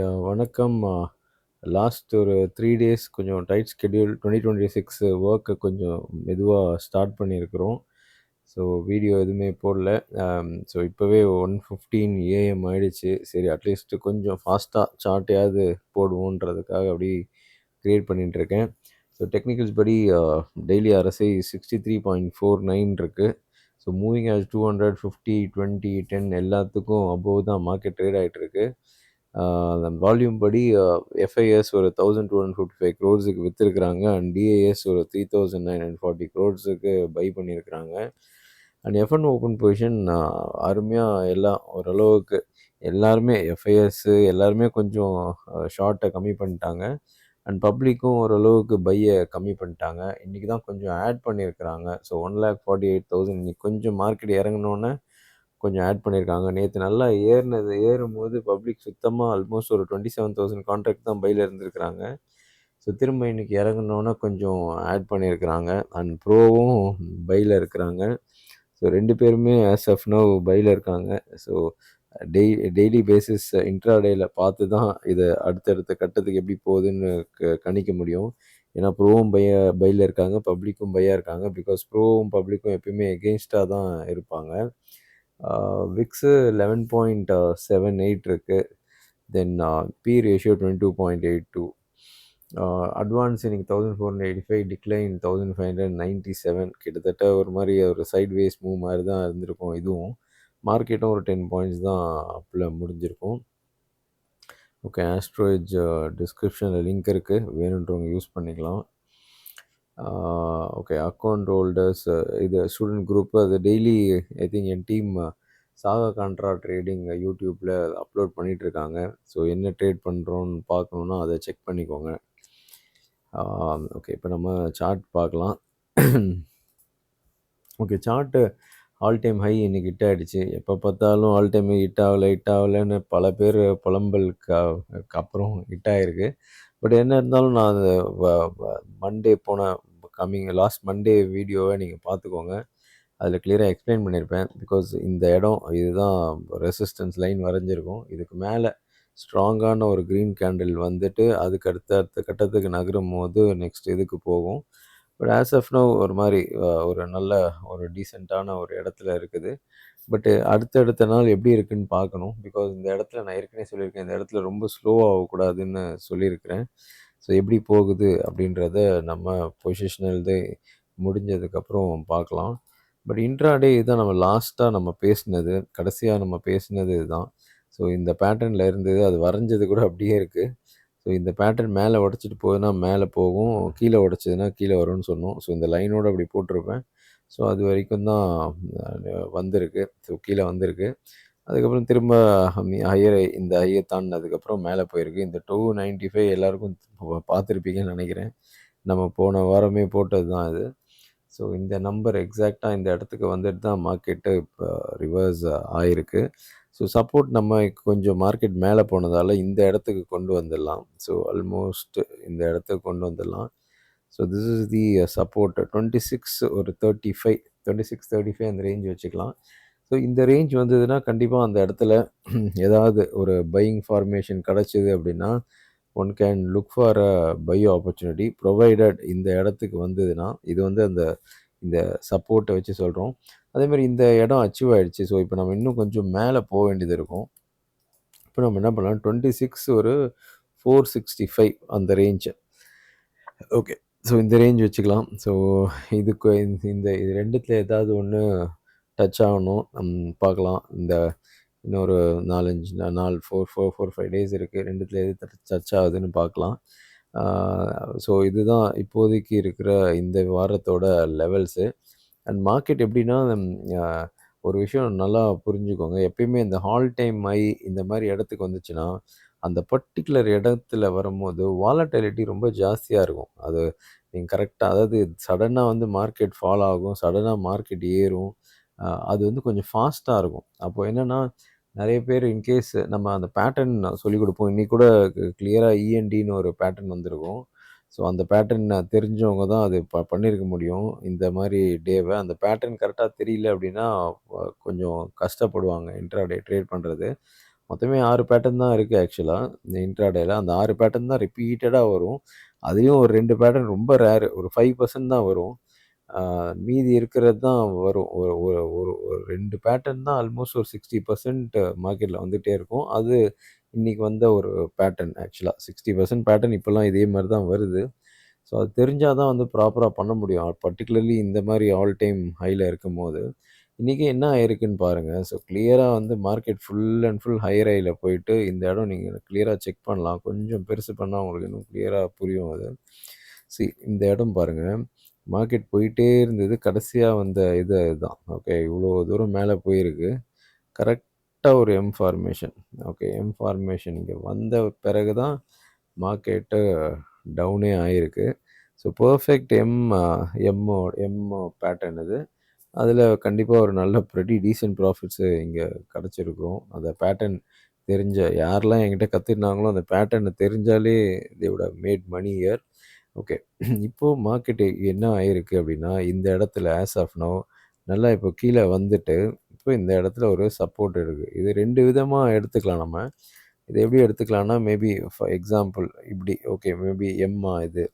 வணக்கம். லாஸ்ட் ஒரு 3 டேஸ் கொஞ்சம் டைட் ஸ்கெட்யூல் 2026 வொர்க்க கொஞ்சம் மெதுவா ஸ்டார்ட் பண்ணியிருக்கிறோம். ஸோ வீடியோ எதுவுமே போடல. ஸோ இப்போவே 1:15 ஏஎம் ஆயிடுச்சு. சரி அட்லீஸ்ட் கொஞ்சம் ஃபாஸ்ட்டா சார்ட்டையாவது போடுவோன்றதுக்காக அப்படி கிரியேட் பண்ணிட்டுருக்கேன். ஸோ டெக்னிக்கல்ஸ் படி டெய்லி RSI 63.49 இருக்கு. ஸோ மூவிங் ஆவரேஜ் 200, 50, 20, 10 எல்லாத்துக்கும் அபோவ் தான் மார்க்கெட் ட்ரேட் ஆயிட்டிருக்கு. வால்யூம் படி எஃப்ஐஎஸ் ஒரு 1255 க்ரோர்ஸுக்கு விற்றுருக்குறாங்க அண்ட் டிஏஎஸ் ஒரு 3940 க்ரோர்ஸுக்கு பை பண்ணியிருக்கிறாங்க. அண்ட் எஃப்என் ஓப்பன் பொசிஷன் அருமையாக எல்லாம் ஓரளவுக்கு எல்லாருமே எஃப்ஐஎஸ் எல்லாருமே கொஞ்சம் ஷார்ட்டை கம்மி பண்ணிட்டாங்க. அண்ட் பப்ளிக்கும் ஓரளவுக்கு பையை கம்மி பண்ணிட்டாங்க. இன்றைக்கி தான் கொஞ்சம் ஆட் பண்ணியிருக்கிறாங்க. ஸோ 1,48,000 இன்றைக்கி கொஞ்சம் மார்க்கெட் இறங்கினோன்னே கொஞ்சம் ஆட் பண்ணியிருக்காங்க. நேற்று நல்லா ஏறும்போது பப்ளிக் சுத்தமாக ஆல்மோஸ்ட் ஒரு 27,000 கான்ட்ராக்ட் தான் பையில் இருந்திருக்கிறாங்க. ஸோ திரும்ப இன்றைக்கி இறங்கினோன்னே கொஞ்சம் ஆட் பண்ணியிருக்கிறாங்க. அண்ட் ப்ரோவும் பையில் இருக்கிறாங்க. ஸோ 2 பேருமே ஆஸ் ஆஃப் நவ் பையில் இருக்காங்க. ஸோ டெய்லி பேசிஸ் இன்ட்ராடேயில் பார்த்து தான் இதை அடுத்தடுத்த கட்டத்துக்கு எப்படி போகுதுன்னு கணிக்க முடியும். ஏன்னா ப்ரோவும் பையில் இருக்காங்க, பப்ளிக்கும் பையாக இருக்காங்க. பிகாஸ் ப்ரோவும் பப்ளிக்கும் எப்பயுமே எகெயின்ஸ்டாக தான் இருப்பாங்க. விக்ஸு 11.78 இருக்குது. தென் பி ரேஷியோ 22.82. அட்வான்ஸ் இன்னைக்கு 1485, டிக்ளைன் 1597. கிட்டத்தட்ட ஒரு மாதிரி ஒரு சைட்வேஸ் மூவ் மாதிரி தான் இருந்திருக்கும். இதுவும் மார்க்கெட்டும் ஒரு 10 பாயிண்ட்ஸ் தான் அப்பில் முடிஞ்சிருக்கும். ஓகே, ஆஸ்ட்ரோஎட்ஜ் டிஸ்கிரிப்ஷனில் லிங்க் இருக்குது, வேணுன்றவங்க யூஸ் பண்ணிக்கலாம். ஓகே, அக்கௌண்ட் ஹோல்டர்ஸ் இது ஸ்டூடெண்ட் குரூப்பு அது டெய்லி ஐ திங்க் என் டீம் சாகா கான்ட்ரா ட்ரேடிங் யூடியூப்பில் அப்லோட் பண்ணிகிட்ருக்காங்க. ஸோ என்ன ட்ரேட் பண்ணுறோன்னு பார்க்கணுன்னா அதை செக் பண்ணிக்கோங்க. ஓகே, இப்போ நம்ம சார்ட் பார்க்கலாம். Okay, chart all time high இன்றைக்கி ஹிட் ஆகிடுச்சு. எப்போ பார்த்தாலும் ஆல் டைம் ஹிட் ஆகலைன்னு பல பேர் புலம்பலுக்கு அப்புறம் ஹிட் ஆகிருக்கு. பட் என்ன இருந்தாலும் நான் அது மண்டே லாஸ்ட் மண்டே வீடியோவை நீங்கள் பார்த்துக்கோங்க. அதில் கிளியராக எக்ஸ்பிளைன் பண்ணியிருப்பேன். பிகாஸ் இந்த இடம் இதுதான் ரெசிஸ்டன்ஸ் லைன் வரைஞ்சிருக்கும். இதுக்கு மேலே ஸ்ட்ராங்கான ஒரு க்ரீன் கேண்டில் வந்துட்டு அதுக்கு அடுத்த கட்டத்துக்கு நகரும் போது நெக்ஸ்ட் இதுக்கு போகும். பட் ஆஸ் ஆஃப் நவ் ஒரு மாதிரி ஒரு நல்ல ஒரு டீசெண்டான ஒரு இடத்துல இருக்குது. பட்டு அடுத்தடுத்த நாள் எப்படி இருக்குன்னு பார்க்கணும். பிகாஸ் இந்த இடத்துல நான் ஏற்கனவே சொல்லியிருக்கேன், இந்த இடத்துல ரொம்ப ஸ்லோவாகக்கூடாதுன்னு சொல்லியிருக்கிறேன். ஸோ எப்படி போகுது அப்படின்றத நம்ம பொசிஷனல்தே முடிஞ்சதுக்கப்புறம் பார்க்கலாம். பட் இன்ட்ராடே இதுதான் நம்ம லாஸ்ட்டாக நம்ம பேசினது, கடைசியாக நம்ம பேசினது இதுதான். ஸோ இந்த பேட்டர்னில் இருந்தது, அது வரைஞ்சது கூட அப்படியே இருக்குது. ஸோ இந்த பேட்டர்ன் மேலே உடச்சிட்டு போகுதுன்னா மேலே போகும், கீழே உடச்சதுன்னா கீழே வரும்னு சொன்னோம். ஸோ இந்த லைனோடு அப்படி போட்டிருப்பேன். ஸோ அது வரைக்கும் தான் வந்திருக்கு. ஸோ கீழே வந்திருக்கு. அதுக்கப்புறம் திரும்ப ஹையர் இந்த ஹையை தாண்டினதுக்கப்புறம் மேலே போயிருக்கு. இந்த 295 எல்லாருக்கும் பார்த்துருப்பீங்கன்னு நினைக்கிறேன். நம்ம போன வாரமே போட்டது தான் இது. ஸோ இந்த நம்பர் எக்ஸாக்டாக இந்த இடத்துக்கு வந்துட்டு தான் மார்க்கெட்டு இப்போ ரிவர்ஸ் ஆகிருக்கு. ஸோ சப்போர்ட் நம்ம கொஞ்சம் மார்க்கெட் மேலே போனதால் இந்த இடத்துக்கு கொண்டு வந்துடலாம். ஸோ ஆல்மோஸ்ட் இந்த இடத்துக்கு கொண்டு வந்துடலாம். So this is the support 26 ஒரு 35, 26-35 அந்த ரேஞ்ச் வச்சுக்கலாம். ஸோ இந்த ரேஞ்ச் வந்ததுன்னா கண்டிப்பாக அந்த இடத்துல ஏதாவது ஒரு பையிங் ஃபார்மேஷன் கிடச்சிது அப்படின்னா one can look for a buy opportunity provided இந்த இடத்துக்கு வந்ததுன்னா இது அந்த இந்த சப்போர்ட்டை வச்சு சொல்கிறோம். அதேமாதிரி இந்த இடம் அச்சீவ் ஆகிடுச்சு. ஸோ இப்போ நம்ம இன்னும் கொஞ்சம் மேலே போக வேண்டியது இருக்கும். இப்போ நம்ம என்ன பண்ணலாம், 26 ஒரு 465 அந்த ரேஞ்சு. ஓகே, ஸோ இந்த ரேஞ்ச் வச்சுக்கலாம். ஸோ இதுக்கு இந்த இது ரெண்டுத்தில் ஏதாவது ஒன்று டச் ஆகணும், பார்க்கலாம். இந்த இன்னொரு 4-5 நாள் 4-5 டேஸ் இருக்குது. ரெண்டுத்தில் எது டச் ஆகுதுன்னு பார்க்கலாம். ஸோ இதுதான் இப்போதைக்கு இருக்கிற இந்த வாரத்தோட லெவல்ஸு. அண்ட் மார்க்கெட் எப்படின்னா ஒரு விஷயம் நல்லா புரிஞ்சுக்கோங்க. எப்பயுமே இந்த ஆல் டைம் ஹை இந்த மாதிரி இடத்துக்கு வந்துச்சுன்னா அந்த பர்டிகுலர் இடத்துல வரும்போது வாலட்டிலிட்டி ரொம்ப ஜாஸ்தியாக இருக்கும். அது நீங்கள் கரெக்டாக, அதாவது சடனாக மார்க்கெட் ஃபால் ஆகும், சடனாக மார்க்கெட் ஏறும். அது கொஞ்சம் ஃபாஸ்ட்டாக இருக்கும். அப்போது என்னென்னா நிறைய பேர் இன்கேஸ் நம்ம அந்த பேட்டர்ன் சொல்லிக் கொடுப்போம். இன்றைக்கி கூட கிளியராக இஎன்டின்னு ஒரு பேட்டர்ன் வந்திருக்கும். ஸோ அந்த பேட்டர்ன் தெரிஞ்சவங்க தான் அது பண்ணியிருக்க முடியும். இந்த மாதிரி டேவை அந்த பேட்டர்ன் கரெக்டாக தெரியல அப்படின்னா கொஞ்சம் கஷ்டப்படுவாங்க இன்ட்ராடே ட்ரேட் பண்ணுறது. மொத்தமே 6 பேட்டர்ன் தான் இருக்கு ஆக்சுவலா. இந்த இன்ட்ராடேல. அந்த 6 பேட்டர்ன் தான் ரிப்பீட்டடா வரும். அதுலயும் ஒரு 2 பேட்டர்ன் ரொம்ப ரேர். ஒரு 5% தான் வரும். ஆ மீதி இருக்கிறது தான் வரும். ஒரு ஒரு ஒரு ஒரு 2 பேட்டர்ன் தான் ஆல்மோஸ்ட் ஒரு 60% மார்க்கெட்ல வந்துட்டே இருக்கும். அது இன்னைக்கு வந்த ஒரு பேட்டர்ன் ஆக்சுவலா. 60% பேட்டர்ன் இப்பலாம் இதே மாரி தான் வருது. ஸோ அது தெரிஞ்சா தான் வந்து ப்ராப்பரா பண்ண முடியும். பர்ட்டிகுலர்லி இந்த மாரி ஆல் டைம் ஹைல இருக்கும்போது. இன்னைக்கு என்ன ஆயிருக்குன்னு பாருங்க. ஸோ கிளியரா வந்து market full and full higher ஹைல போயிட்டு இந்த இடம் நீங்க கிளியரா செக் பண்ணலாம். கொஞ்சம் பெருசு பண்ணா உங்களுக்கு இன்னும் கிளியரா புரியும் அது. இந்த இடம் பாருங்க. மார்க்கெட் போயிட்டே இருந்தது. கடைசியா வந்த இது இதுதான். ஓகே. இவ்வளோ தூரம் மேல போயிருக்கு. கரெக்ட்டா ஒரு M formation. Okay. M formation இங்க வந்த பிறகு தான் மார்க்கெட்டு டவுனே ஆயிருக்கு. ஸோ பெர்ஃபெக்ட் எம் பேட்டர்ன் இது. அதில கண்டிப்பா ஒரு நல்ல பிரெட்டி டீசென்ட் ப்ராஃபிட்ஸு இங்க கிடைச்சிருக்கும். அந்த பேட்டர்ன் தெரிஞ்ச யாரெல்லாம் என்கிட்ட கத்துக்கினாங்களோ, அந்த பேட்டர்ன தெரிஞ்சாலே they would have made money here. Okay. இப்போ மார்க்கெட் என்ன ஆயிருக்கு அப்டின்னா, இந்த இடத்துல ஆஸ் ஆஃப் நவ் நல்லா இப்போ கீழ வந்துட்டு, இப்போ இந்த இடத்துல ஒரு சப்போர்ட் இருக்கு. இது 2 விதமா எடுத்துக்கலாம் நம்ம. இத எப்படி எடுத்துக்கலாம்னா, மேபி ஃபார் எக்ஸாம்பிள் இப்படி ஓகே மேபி எம்மா இது.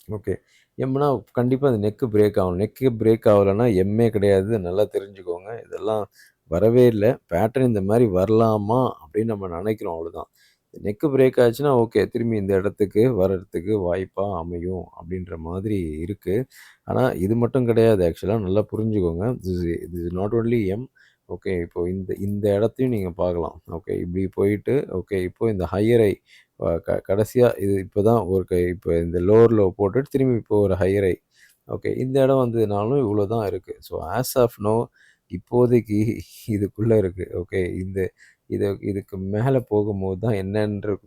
ஓகே. எம்னா கண்டிப்பா அந்த நெக் பிரேக் ஆகணும். நெக் பிரேக் ஆகலன்னா எம்மே கிடையாது. நல்லா தெரிஞ்சுக்கோங்க. இதெல்லாம் வரவே இல்ல. பேட்டர்ன் இந்த மாரி வரலாமா அப்படின்னு நம்ம நெனைக்கிறோம் அவ்வளோதான். நெக் பிரேக் ஆச்சுன்னா ஓகே. திரும்பி இந்த இடத்துக்கு வர்றதுக்கு வாய்ப்பா அமையும் அப்படின்ற மாதிரி இருக்கு. ஆனா இது மட்டும் கிடையாது ஆக்சுவலா நல்லா புரிஞ்சுக்கோங்க. This is not only M. Okay. இப்போ இந்த இந்த இடத்தையும் நீங்க பார்க்கலாம். ஓகே. இப்படி போயிட்டு ஓகே. இப்போ இந்த ஹையர் ஹை கடைசியா இது இப்பதான் ஒரு இப்போ இந்த லோவர் லோ போட்டுட்டு திரும்பி இப்போ ஒரு ஹையர் ஹை. ஓகே. இந்த இடம் வந்ததுனாலும் இவ்வளோ தான் இருக்கு. ஸோ ஆஸ் ஆஃப் நோ இப்போதைக்கு இதுக்குள்ள இருக்கு. ஓகே. இதுக்கு மேல போகும்போது தான்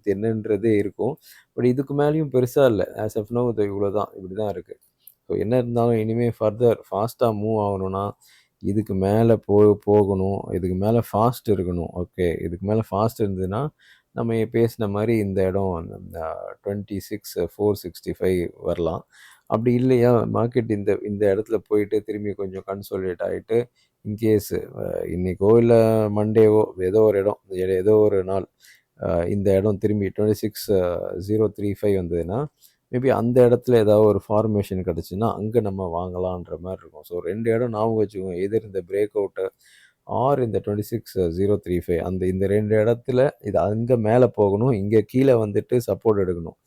என்னன்றதே இருக்கும். பட் இதுக்கு மேலயும் பெருசா இல்ல. ஆஸ் ஆஃப் நோ இது இவ்வளோ தான். இப்படி தான் இருக்கு. ஸோ என்ன இருந்தாலும் இனிமே ஃபர்தர் ஃபாஸ்ட்டா மூவ் ஆகணும்னா, இதுக்கு மேல போகணும். இதுக்கு மேல ஃபாஸ்ட் இருக்கணும். ஓகே. இதுக்கு மேல ஃபாஸ்ட் இருந்ததுன்னா, நம்ம பேசின மாரி இந்த இடம் 26,465 வரலாம். அப்படி இல்லையா, மார்க்கெட் இந்த இந்த இடத்துல போயிட்டு திரும்பி கொஞ்சம் கன்சாலிடேட் ஆயிட்டு, இன்கேஸ் இன்னைக்கோ இல்ல மண்டேவோ ஏதோ ஒரு இடம், ஏதோ ஒரு நாள் இந்த இடம் திரும்பி 26,035 வந்ததுன்னா, மேபி அந்த இடத்துல ஏதாவது ஒரு ஃபார்மேஷன் கிடைச்சுன்னா, அங்க நம்ம வாங்கலான்ற மாரி இருக்கும். ஸோ 2 இடம் ஞாபகம் வச்சுக்கோங்க. எதிர் இந்த பிரேக் அவுட் ஆர் இந்த 26,035 இந்த 2 இடத்துல இது அங்க மேல போகணும். இங்க கீழ வந்துட்டு சப்போர்ட் எடுக்கணும்.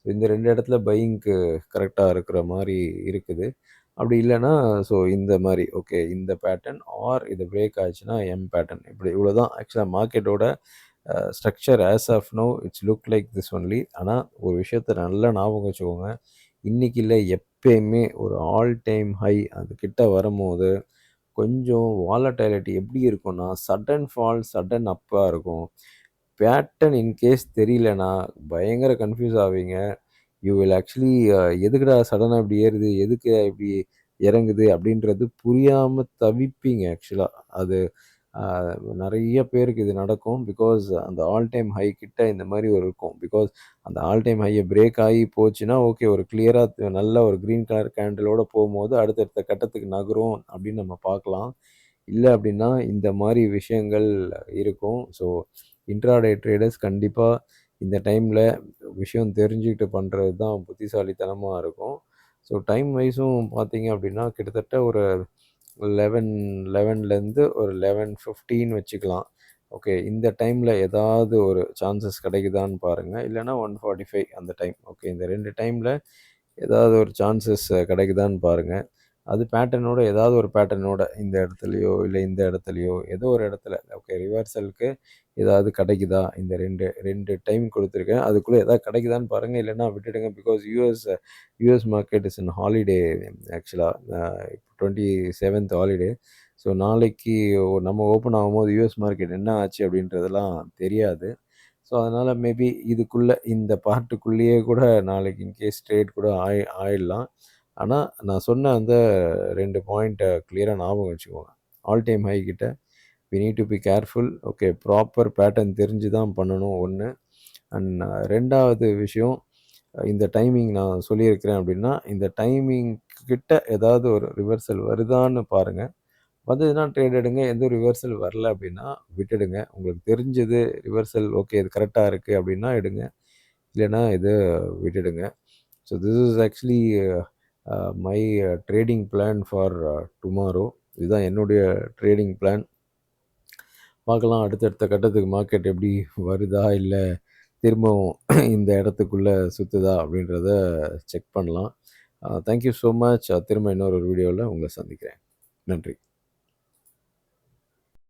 இந்த 2 இடத்துல பையிங்க்கு கரெக்ட்டா இருக்கிற மாரி இருக்குது. அப்படி இல்லன்னா, ஸோ இந்த மாரி ஓகே இந்த பேட்டர்ன் ஆர் இது பிரேக் ஆச்சுன்னா எம் பேட்டர்ன். இப்படி இவ்வளோதான் ஆக்சுவலா மார்க்கெட்டோட structure as of now it's look like this only. ஆனா ஒரு விஷயத்த நல்லா ஞாபகம் வச்சுக்கோங்க. இன்னைக்கு இல்ல எப்பயுமே ஒரு ஆல் டைம் ஹை அது கிட்ட வரும்போது கொஞ்சம் வாலடைலிட்டி எப்படி இருக்கும்னா, சடன் ஃபால், சடன் அப்பா இருக்கும். பேட்டர்ன் இன்கேஸ் தெரியலனா, பயங்கர கன்ஃப்யூஸ் ஆவீங்க. யூ வில் ஆக்சுவலி எதுக்குடா சடனா இப்படி ஏறுது? எதுக்கு இப்படி இறங்குது? அப்படின்றது புரியாம தவிப்பீங்க ஆக்சுவலா. அது அ நெறைய பேருக்கு இது நடக்கும். பிகாஸ் அந்த ஆல் டைம் ஹை கிட்ட இந்த மாரி ஒரு இருக்கும். பிகாஸ் அந்த ஆல் டைம் ஹைய பிரேக் ஆகி போச்சுன்னா, ஓகே ஒரு கிளியரா நல்ல ஒரு கிரீன் கலர் கேண்டிலோட போம்போது, அடுத்தடுத்த கட்டத்துக்கு நகரும் அப்படின்னு நம்ம பார்க்கலாம். இல்ல அப்படின்னா, இந்த மாரி விஷயங்கள் இருக்கும். ஸோ இன்ட்ராடே ட்ரேடர்ஸ் கண்டிப்பா இந்த டைம்ல விஷயம் தெரிஞ்சுக்கிட்டு பண்றது தான் புத்திசாலித்தனமா இருக்கும். ஸோ டைம் வைஸும் பார்த்தீங்க அப்படின்னா, கிட்டத்தட்ட ஒரு 11லேருந்து ஒரு 11:15 வச்சுக்கலாம். ஓகே. இந்த டைம்ல ஏதாவது ஒரு சான்சஸ் கிடைக்குதான்னு பாருங்க. இல்லன்னா 1:45 அந்த டைம். ஓகே. இந்த 2 டைம்ல ஏதாவது ஒரு சான்சஸ் கிடைக்குதான்னு பாருங்க. அது பேட்டர்னோட ஏதாவது ஒரு பேட்டர்னோட இந்த இடத்துலயோ, இல்ல இந்த இடத்துலயோ ஏதோ ஒரு இடத்துல ஓகே ரிவர்சலுக்கு ஏதாவது கிடைக்குதா? இந்த 2 டைம் குடுத்துருக்கேன். அதுக்குள்ள ஏதாவது கிடைக்குதான்னு பாருங்க. இல்லன்னா விட்டுடுங்க. Because US market is in holiday ஆக்சுவலா. 27த் ஹாலிடே. ஸோ நாளைக்கு நம்ம ஓப்பன் ஆகும்போது யுஎஸ் மார்க்கெட் என்ன ஆச்சு அப்படின்றதெல்லாம் தெரியாது. ஸோ அதனால மேபி இதுக்குள்ள இந்த பார்ட்டுக்குள்ளேயே கூட நாளைக்கு இன்கேஸ் ட்ரேட் கூட ஆயிடலாம். ஆனா, நான் சொன்ன அந்த 2 பாயிண்ட்ட கிளியரா ஞாபகம் வச்சுக்கோங்க. ஆல் டைம் ஹை கிட்ட we need to be careful. Okay proper pattern தெரிஞ்சு தான் பண்ணணும் 1. அண்ட் 2வது விஷயம் இந்த டைமிங் நான் சொல்லியிருக்கிறேன் அப்படின்னா, இந்த டைமிங் கிட்ட ஏதாவது ஒரு ரிவர்சல் வருதான்னு பாருங்க. வந்ததுன்னா ட்ரேட் எடுங்க. எதுவும் ரிவர்சல் வரல அப்படின்னா விட்டுடுங்க. உங்களுக்கு தெரிஞ்சது ரிவர்சல் ஓகே இது கரெக்ட்டா இருக்கு அப்படின்னா எடுங்க. இல்லன்னா இத விட்டுடுங்க. So this is actually my trading plan for tomorrow. இதுதான் என்னுடைய ட்ரேடிங் பிளான். பார்க்கலாம் அடுத்தடுத்த கட்டத்துக்கு மார்க்கெட் எப்படி வருதா? இல்ல திரும்பவும் இந்த இடத்துக்குள்ள சுத்துதா? அப்படின்றத செக் பண்ணலாம். Thank you so much. திரும்ப இன்னொரு வீடியோல உங்கள சந்திக்கிறேன். நன்றி.